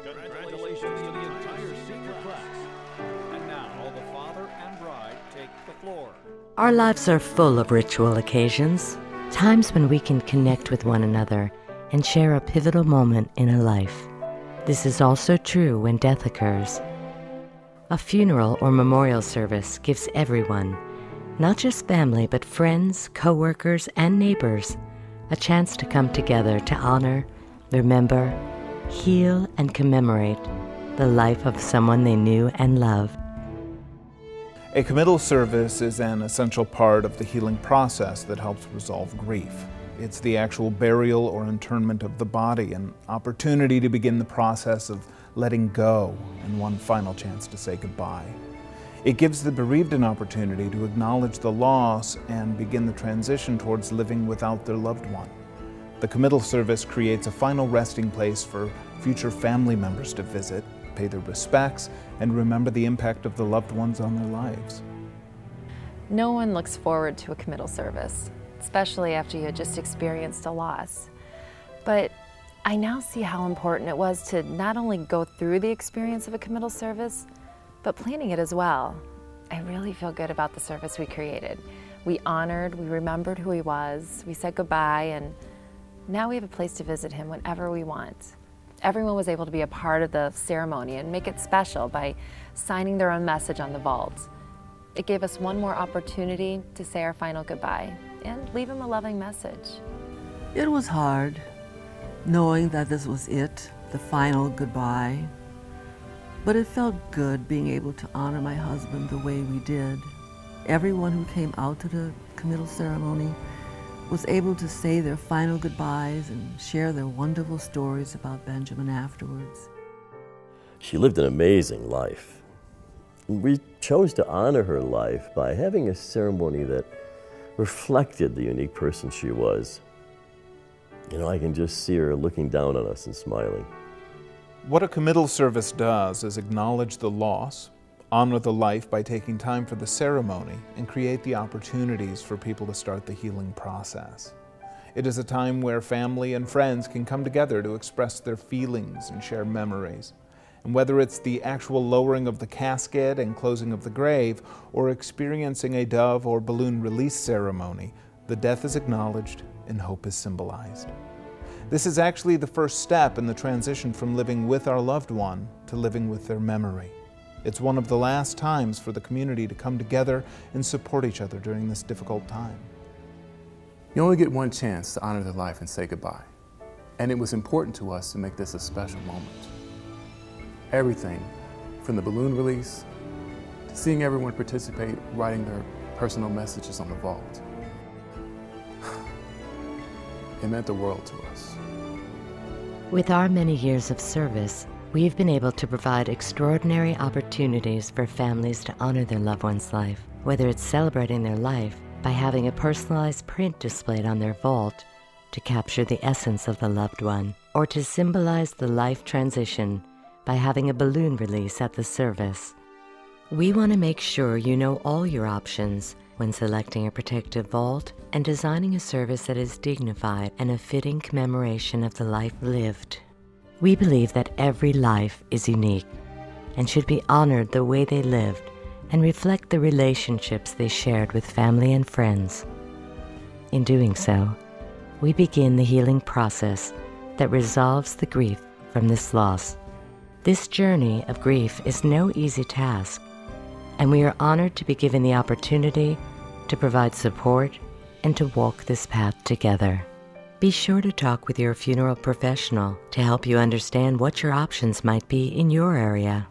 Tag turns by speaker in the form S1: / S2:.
S1: Congratulations to the entire senior class. And now all the father and bride take the floor.
S2: Our lives are full of ritual occasions, times when we can connect with one another and share a pivotal moment in a life. This is also true when death occurs. A funeral or memorial service gives everyone, not just family but friends, co-workers, and neighbors, a chance to come together to honor, remember, heal, and commemorate the life of someone they knew and loved.
S3: A committal service is an essential part of the healing process that helps resolve grief. It's the actual burial or internment of the body, an opportunity to begin the process of letting go and one final chance to say goodbye. It gives the bereaved an opportunity to acknowledge the loss and begin the transition towards living without their loved one. The committal service creates a final resting place for future family members to visit, pay their respects, and remember the impact of the loved ones on their lives.
S4: No one looks forward to a committal service, especially after you had just experienced a loss. But I now see how important it was to not only go through the experience of a committal service, but planning it as well. I really feel good about the service we created. We honored, we remembered who he was, we said goodbye, and now we have a place to visit him whenever we want. Everyone was able to be a part of the ceremony and make it special by signing their own message on the vault. It gave us one more opportunity to say our final goodbye and leave him a loving message.
S5: It was hard, knowing that this was it, the final goodbye. But it felt good being able to honor my husband the way we did. Everyone who came out to the committal ceremony was able to say their final goodbyes and share their wonderful stories about Benjamin afterwards.
S6: She lived an amazing life. We chose to honor her life by having a ceremony that reflected the unique person she was. You know, I can just see her looking down on us and smiling.
S3: What a committal service does is acknowledge the loss, honor the life by taking time for the ceremony, and create the opportunities for people to start the healing process. It is a time where family and friends can come together to express their feelings and share memories. And whether it's the actual lowering of the casket and closing of the grave, or experiencing a dove or balloon release ceremony, the death is acknowledged and hope is symbolized. This is actually the first step in the transition from living with our loved one to living with their memory. It's one of the last times for the community to come together and support each other during this difficult time.
S7: You only get one chance to honor their life and say goodbye. And it was important to us to make this a special moment. Everything from the balloon release to seeing everyone participate, writing their personal messages on the vault. It meant the world to us.
S2: With our many years of service, we've been able to provide extraordinary opportunities for families to honor their loved one's life, whether it's celebrating their life by having a personalized print displayed on their vault to capture the essence of the loved one, or to symbolize the life transition by having a balloon release at the service. We want to make sure you know all your options when selecting a protective vault and designing a service that is dignified and a fitting commemoration of the life lived. We believe that every life is unique and should be honored the way they lived and reflect the relationships they shared with family and friends. In doing so, we begin the healing process that resolves the grief from this loss. This journey of grief is no easy task, and we are honored to be given the opportunity to provide support and to walk this path together. Be sure to talk with your funeral professional to help you understand what your options might be in your area.